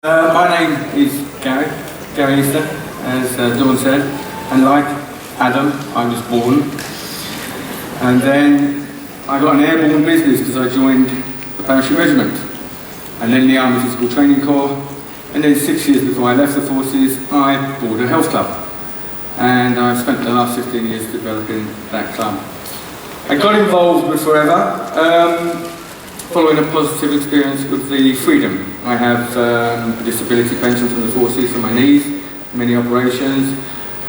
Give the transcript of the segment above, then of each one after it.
My name is Gary Easter, as Dawn said, and like Adam, I was born. And then I got an airborne business because I joined the Parachute Regiment, and then the Army Physical Training Corps, and then 6 years before I left the forces, I bought a health club. And I've spent the last 15 years developing that club. I got involved with Forever, following a positive experience with the Freedom. I have a disability pension from the forces for my knees, many operations,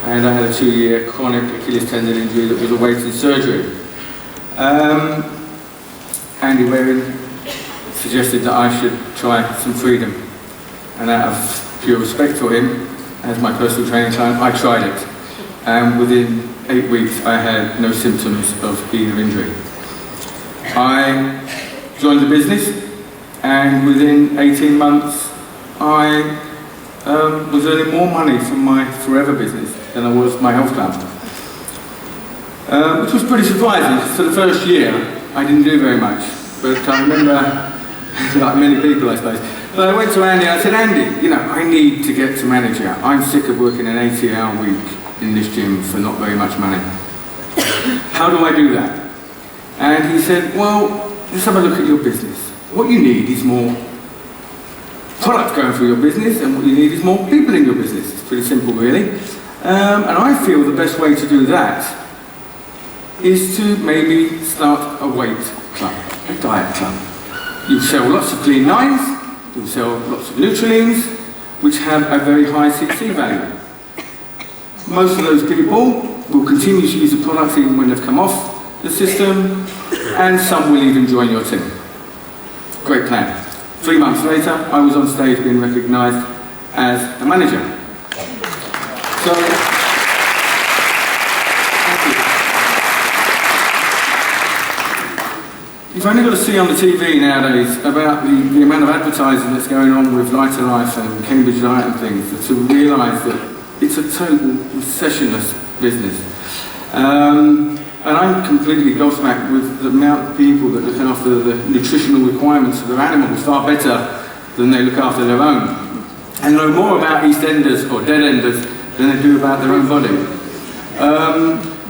and I had a 2-year chronic Achilles tendon injury that was awaiting surgery. Andy Waring suggested that I should try some Freedom, and out of pure respect for him, as my personal training client, I tried it. And within 8 weeks I had no symptoms of either injury. I joined the business, and within 18 months I was earning more money from my Forever business than I was my health club. Which was pretty surprising. For the first year I didn't do very much, but I remember, like many people I suppose, but I went to Andy and I said, Andy, you know, I need to get to manager. I'm sick of working an 80-hour week in this gym for not very much money. How do I do that? And he said, well, let's have a look at your business. What you need is more product going through your business, and what you need is more people in your business. It's pretty simple, really. And I feel the best way to do that is to maybe start a weight club, a diet club. You sell lots of clean lines, you sell lots of Nutrilins, which have a very high 6C value. Most of those people will continue to use the products even when they've come off the system, and some will even join your team. Great plan. 3 months later, I was on stage being recognised as a manager. So, you've only got to see on the TV nowadays about the amount of advertising that's going on with Lighter Life and Cambridge Diet and things to realise that it's a total recessionless business. And I'm completely gobsmacked with the amount of people that look after the nutritional requirements of their animals far better than they look after their own, and know more about EastEnders or Dead Enders than they do about their own body.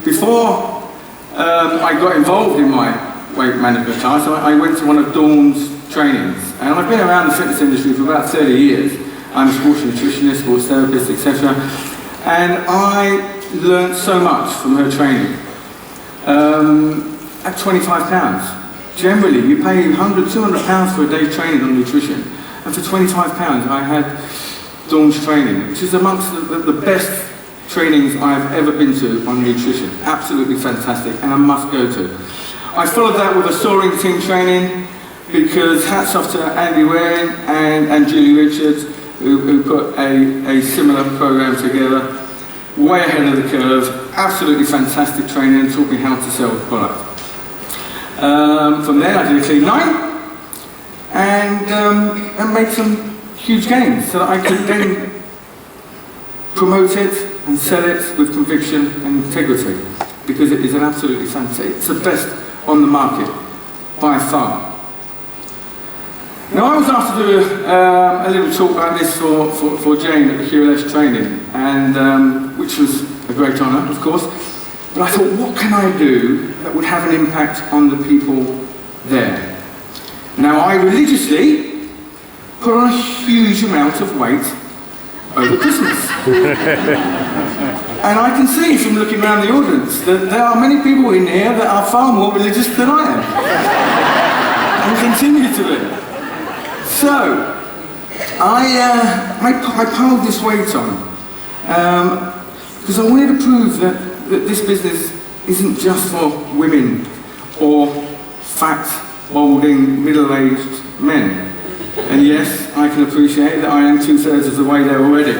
Before I got involved in my weight management class, I went to one of Dawn's trainings, and I've been around the fitness industry for about 30 years. I'm a sports nutritionist, sports therapist, etc. And I learned so much from her training. At £25. Generally, you pay £100, £200 for a day's training on nutrition. And for £25, I had Dawn's training, which is amongst the best trainings I've ever been to on nutrition. Absolutely fantastic, and a must go to. I followed that with a soaring team training, because hats off to Andy Waring and Julie Richards, who put a similar program together, way ahead of the curve. Absolutely fantastic training, and taught me how to sell the product. From there I did a clean line, and made some huge gains so that I could then promote it and sell it with conviction and integrity, because it is an absolutely fantastic, it's the best on the market by far. Now, I was asked to do a little talk about this for Jane at the QLS training, and which was a great honour, of course. But I thought, what can I do that would have an impact on the people there? Now, I religiously put on a huge amount of weight over Christmas. And I can see from looking around the audience that there are many people in here that are far more religious than I am, and continue to be. So, I piled this weight on, because I wanted to prove that this business isn't just for women or fat, balding, middle-aged men. And yes, I can appreciate that I am 2/3 of the way there already.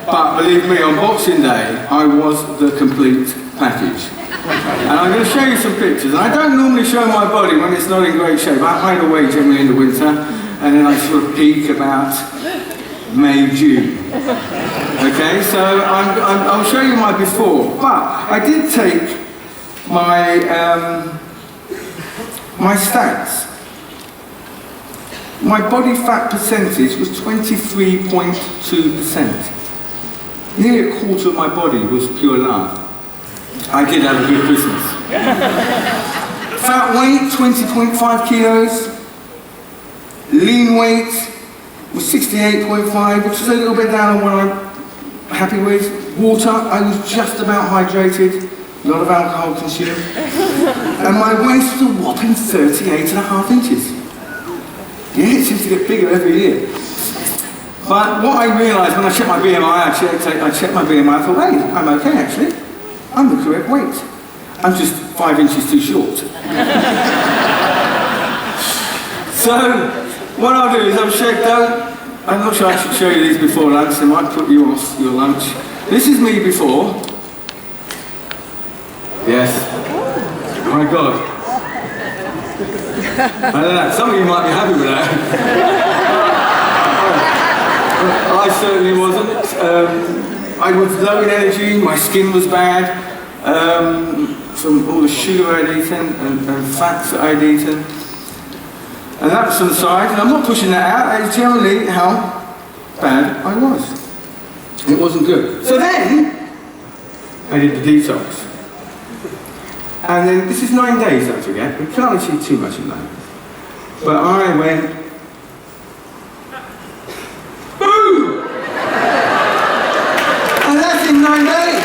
But believe me, on Boxing Day, I was the complete package. And I'm going to show you some pictures. And I don't normally show my body when it's not in great shape. I hide away generally in the winter, and then I sort of peak about May, June. Okay, so I'll show you my before. But I did take my stats. My body fat percentage was 23.2%. Nearly a quarter of my body was pure lard. I did have a good Christmas. Fat weight, 20.5 kilos. Lean weight was 68.5, which is a little bit down on what I'm happy with. Water, I was just about hydrated. A lot of alcohol consumed. And my waist was a whopping 38.5 inches. Yeah, it seems to get bigger every year. But what I realised when I checked my BMI, I checked my BMI, I thought, hey, I'm okay actually. I'm the correct weight. I'm just 5 inches too short. So, what I'll do is I'll check out. I'm not sure I should show you these before lunch, they might put you off your lunch. This is me before. Yes. Oh my God. I don't know, some of you might be happy with that. I certainly wasn't. I was low in energy, my skin was bad, from all the sugar I'd eaten and fats that I'd eaten. And that was to the side, and I'm not pushing that out, that is generally how bad I was. It wasn't good. So then, I did the detox. And then, this is 9 days, don't forget. We can't achieve too much in 9 days. But I went, boom! And that's in 9 days.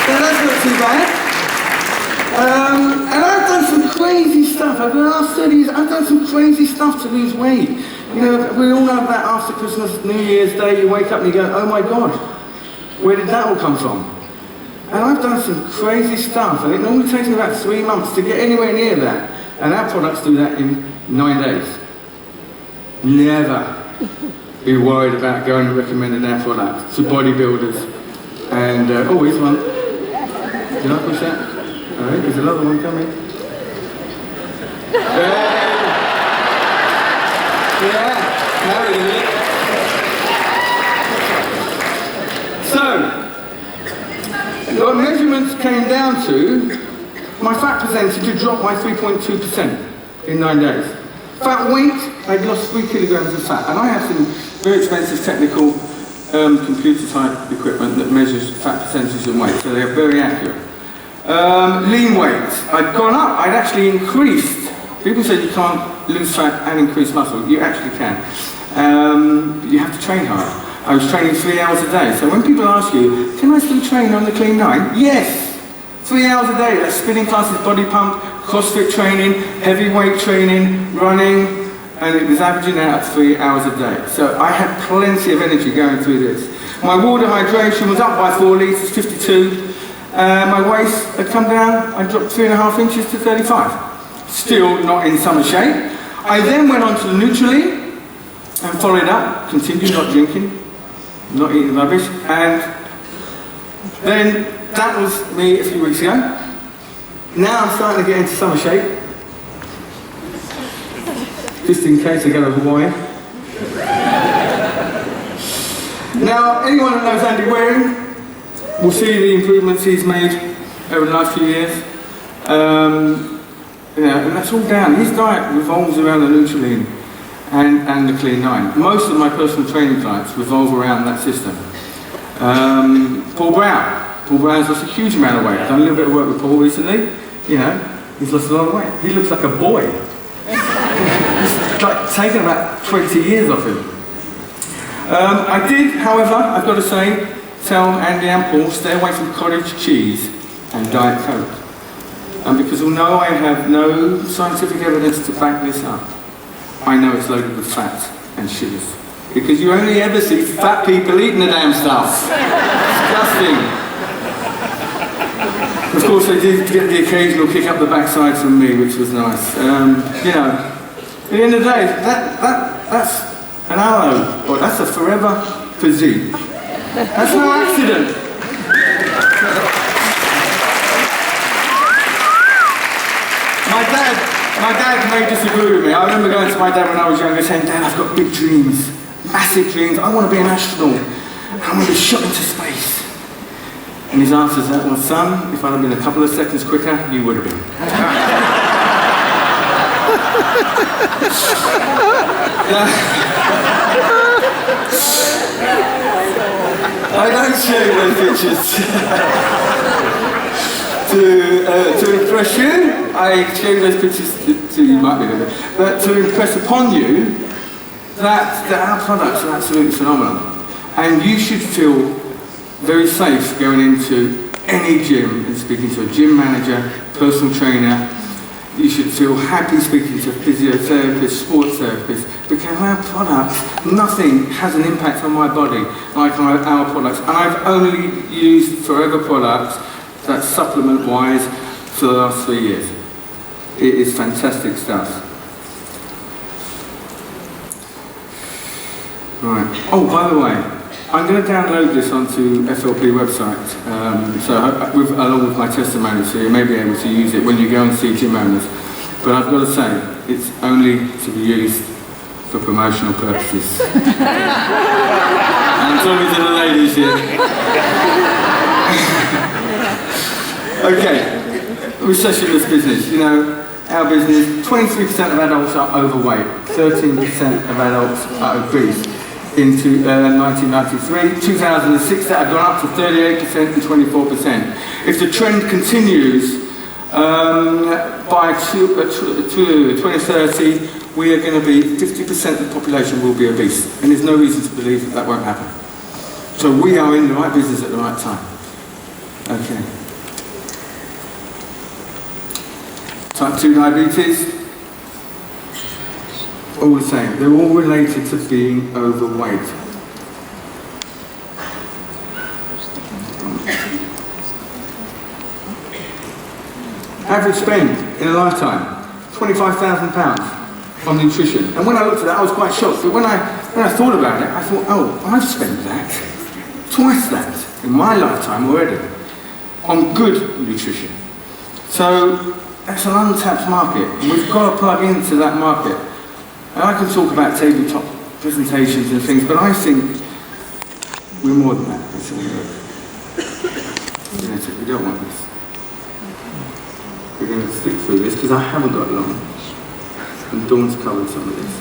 So that's not too bad. And I've done some crazy stuff. Over the last 30 years, I've done some crazy stuff to lose weight. You know, we all know that after Christmas, New Year's Day, you wake up and you go, oh my God, where did that all come from? And I've done some crazy stuff, and it normally takes me about 3 months to get anywhere near that. And our products do that in 9 days. Never be worried about going and recommending our product to bodybuilders. And, oh, here's one. Did I push that? All right, there's another one coming. Yeah, now it is. So, the measurements came down to my fat percentage had dropped by 3.2% in 9 days. Fat weight, I'd lost 3 kilograms of fat, and I have some very expensive technical computer type equipment that measures fat percentage and weight, so they're very accurate. Lean weight, I'd gone up, I'd actually increased. People say you can't lose fat and increase muscle. You actually can. But you have to train hard. I was training 3 hours a day. So when people ask you, can I still train on the Clean 9? Yes! 3 hours a day. That's spinning classes, body pump, CrossFit training, heavy weight training, running, and it was averaging out 3 hours a day. So I had plenty of energy going through this. My water hydration was up by 4 litres, 52. My waist had come down, I dropped 3.5 inches to 35. Still not in summer shape. I then went on to the Nutrilene and followed up, continued not drinking, not eating rubbish, and then that was me a few weeks ago. Now I'm starting to get into summer shape, just in case I go to Hawaii. Now, anyone that knows Andy Waring will see the improvements he's made over the last few years. You know, and that's all down. His diet revolves around the Nutrilene and the Clean 9. Most of my personal training clients revolve around that system. Paul Brown. Paul Brown's lost a huge amount of weight. I've done a little bit of work with Paul recently. You know, he's lost a lot of weight. He looks like a boy. It's like taken about 20 years off him. I did, however, I've got to say, tell Andy and Paul, stay away from cottage cheese and Diet Coke. And because although I have no scientific evidence to back this up, I know it's loaded with fat and sugars. Because you only ever see fat people eating the damn stuff. Disgusting. Of course, I did get the occasional kick up the backside from me, which was nice. You know, at the end of the day, that's an aloe, but that's a forever physique. That's no accident. My dad may disagree with me. I remember going to my dad when I was younger saying, Dad, I've got big dreams, massive dreams. I want to be an astronaut. I want to be shot into space. And his answer is that, well, son, if I'd have been a couple of seconds quicker, you would have been. I don't show you those pictures to impress you. I show you those pictures to you might be doing it, but to impress upon you that our products are absolutely phenomenal, and you should feel very safe going into any gym and speaking to a gym manager, personal trainer. You should feel happy speaking to physiotherapists, sports therapists, because our products, nothing has an impact on my body like our products. And I've only used Forever products, that's supplement-wise, for the last 3 years. It is fantastic stuff. Right. Oh, by the way, I'm going to download this onto FLP website, along with my testimony, so you may be able to use it when you go and see gym owners. But I've got to say, it's only to be used for promotional purposes. I'm talking to the ladies here. Okay, recessionless business. You know, our business, 23% of adults are overweight, 13% of adults are obese. Into 1993, 2006, that had gone up to 38% and 24%. If the trend continues, by 2030, we are going to be 50% of the population will be obese, and there's no reason to believe that that won't happen. So we are in the right business at the right time. Okay. Type 2 diabetes. All the same, they're all related to being overweight. Average spend in a lifetime, £25,000 on nutrition. And when I looked at that, I was quite shocked. But when I thought about it, I thought, oh, I've spent that, twice that, in my lifetime already, on good nutrition. So that's an untapped market, and we've got to plug into that market. And I can talk about tabletop presentations and things, but I think we're more than that. We don't want this. We're going to stick through this because I haven't got long. And Dawn's covered some of this.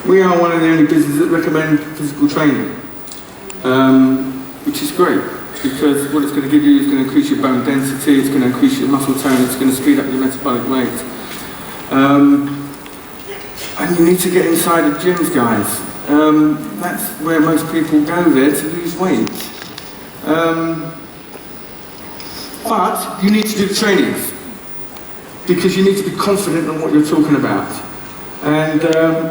We are one of the only businesses that recommend physical training, which is great. Because what it's going to give you is going to increase your bone density, it's going to increase your muscle tone, it's going to speed up your metabolic rate. And you need to get inside of gyms, guys. That's where most people go there to lose weight. But you need to do the trainings, because you need to be confident in what you're talking about. And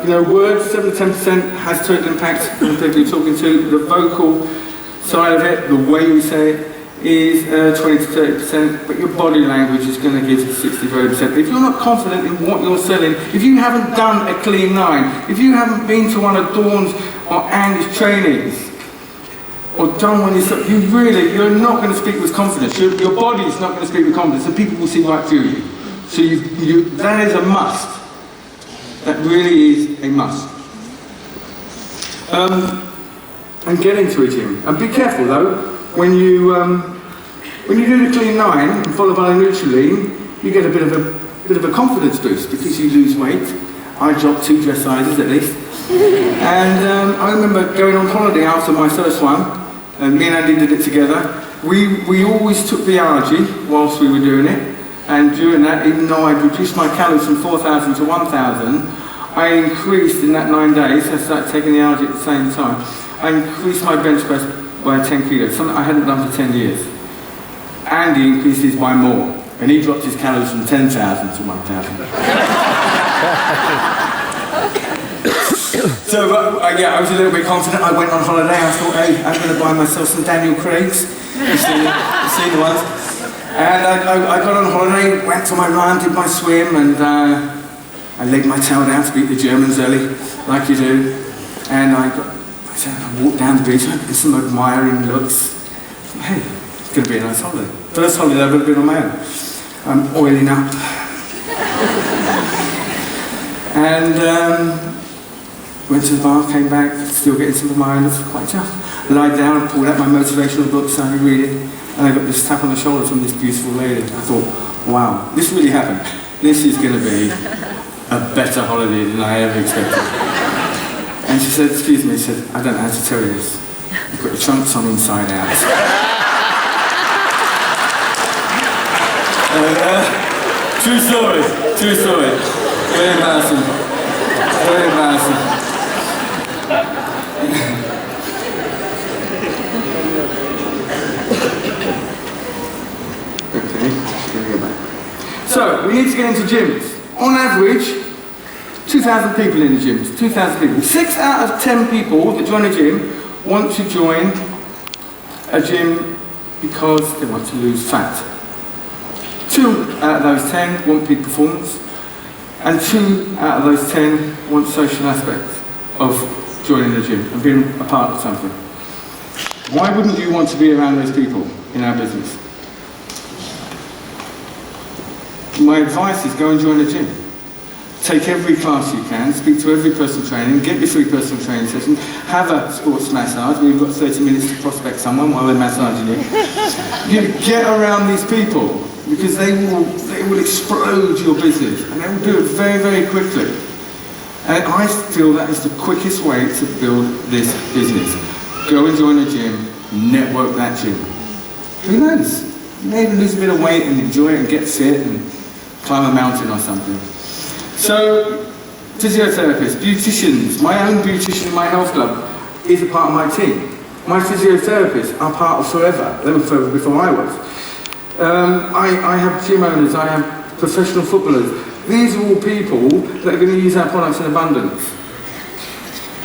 you know, words, 7 to 10% has total impact on the people you're talking to. The vocal side of it, the way you say it, is 20 to 30%, but your body language is going to give 60 to 80%. If you're not confident in what you're selling, if you haven't done a Clean 9, if you haven't been to one of Dawn's or Andy's trainings, or done one yourself, you're not going to speak with confidence. Your body's not going to speak with confidence, and people will see right through you. So that is a must. That really is a must. And get into a gym. And be careful though, when you do the Clean 9 and follow by Nutrilene, you get a bit of a confidence boost because you lose weight. I dropped 2 dress sizes at least. And I remember going on holiday after my first one, and me and Andy did it together. We always took the allergy whilst we were doing it, and during that, even though I'd reduced my calories from 4,000 to 1,000, I increased in that 9 days, I started taking the allergy at the same time, I increased my bench press by 10 kilos, something I hadn't done for 10 years. Andy increased his by more, and he dropped his calories from 10,000 to 1,000. So yeah, I was a little bit confident. I went on holiday. I thought, hey, I'm going to buy myself some Daniel Craig's. You see the ones. And I got on holiday, went for my run, did my swim, and I laid my tail down to beat the Germans early, like you do. And I walked down the beach, I got some admiring looks. Hey, it's going to be a nice holiday. First holiday I've ever been on my own. I'm oiling up. And went to the bar, came back, still getting some of my own, it's quite tough. Lied down, pulled out my motivational book, started reading. and I got this tap on the shoulder from this beautiful lady. I thought, wow, this really happened. This is going to be a better holiday than I ever expected. And she said, excuse me, she said, I don't know how to tell you this. You've got your trunks on inside out. True story, true story. Very embarrassing. Very embarrassing. So, we need to get into gyms. On average, 2,000 people in the gyms. 2,000 people. 6 out of 10 people that join a gym want to join a gym because they want to lose fat. 2 out of those 10 want peak performance, and 2 out of those 10 want social aspects of joining the gym and being a part of something. Why wouldn't you want to be around those people in our business? My advice is go and join a gym. Take every class you can, speak to every personal training, get your free personal training session, have a sports massage where you've got 30 minutes to prospect someone while they're massaging you. You get around these people because they will explode your business, and they will do it very, very quickly. And I feel that is the quickest way to build this business. Go and join a gym, network that gym. Who knows? You may even lose a bit of weight and enjoy it and get fit and climb a mountain or something. So, physiotherapists, beauticians, my own beautician in my health club is a part of my team. My physiotherapists are part of Forever. They were Forever before I was. I have gym owners, I have professional footballers. These are all people that are going to use our products in abundance.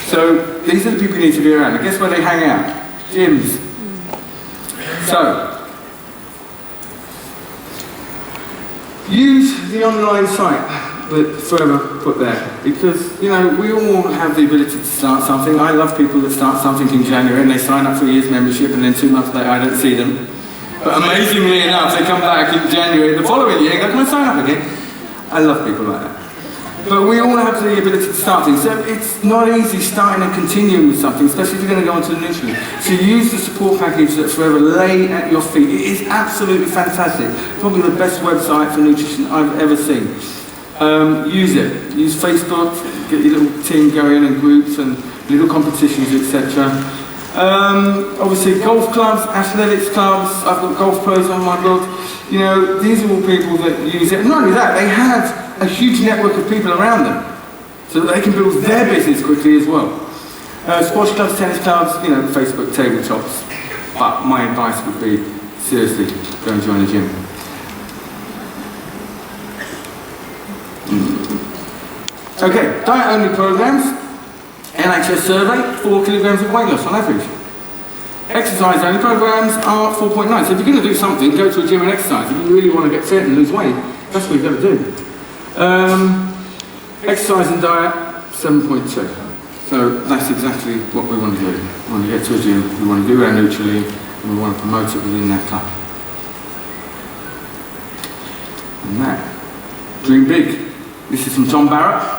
So, these are the people you need to be around. And guess where they hang out? Gyms. So, use the online site that Forever put there, because, you know, we all have the ability to start something. I love people that start something in January and they sign up for a year's membership and then 2 months later I don't see them. But amazingly enough, they come back in January the following year and go, can I sign up again? I love people like that. But we all have the ability to start things, so it's not easy starting and continuing with something, especially if you're going to go onto the nutrition. So use the support package that Forever lay at your feet. It is absolutely fantastic. Probably the best website for nutrition I've ever seen. Use it. Use Facebook, get your little team going and groups and little competitions, etc. Obviously golf clubs, athletics clubs, I've got golf pros on my blog. You know, these are all people that use it. And not only that, they have a huge network of people around them so that they can build their business quickly as well. Squash clubs, tennis clubs, you know, Facebook tabletops. But my advice would be, seriously, go and join a gym. Okay, diet-only programs. NHS survey, 4 kilograms of weight loss on average. Exercise-only programs are 4.9. So if you're going to do something, go to a gym and exercise. If you really want to get fit and lose weight, that's what you've got to do. Exercise and diet, 7.2. So that's exactly what we want to do. We want to get to a gym, we want to do our Nutrilean, and we want to promote it within that club. And that. Dream big. This is from Tom Barrett.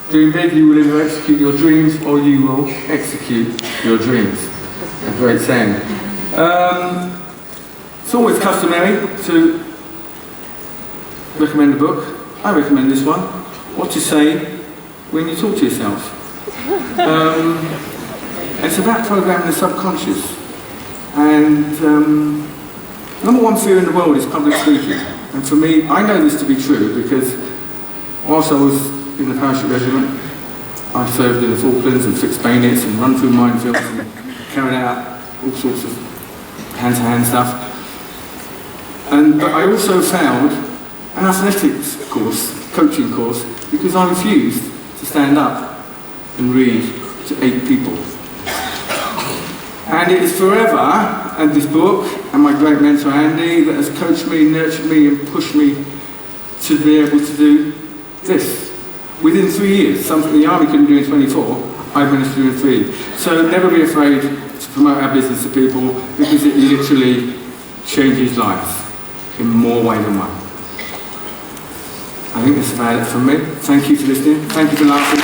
Dream big, you will either execute your dreams or you will execute your dreams. A great saying. It's always customary to recommend a book. I recommend this one. What to say when you talk to yourself. It's about programming the subconscious. And number one fear in the world is public speaking. And for me, I know this to be true because whilst I was in the parachute regiment, I served in the Falklands and fixed bayonets and run through minefields and carried out all sorts of hand-to-hand stuff. But I also found an athletics course, coaching course, because I refused to stand up and read to 8 people. And it is Forever, and this book, and my great mentor Andy, that has coached me, nurtured me, and pushed me to be able to do this. Within 3 years, something the Army couldn't do in 24, I've managed to do in 3. So never be afraid to promote our business to people, because it literally changes lives in more ways than one. I think that's about it from me. Thank you for listening. Thank you for laughing.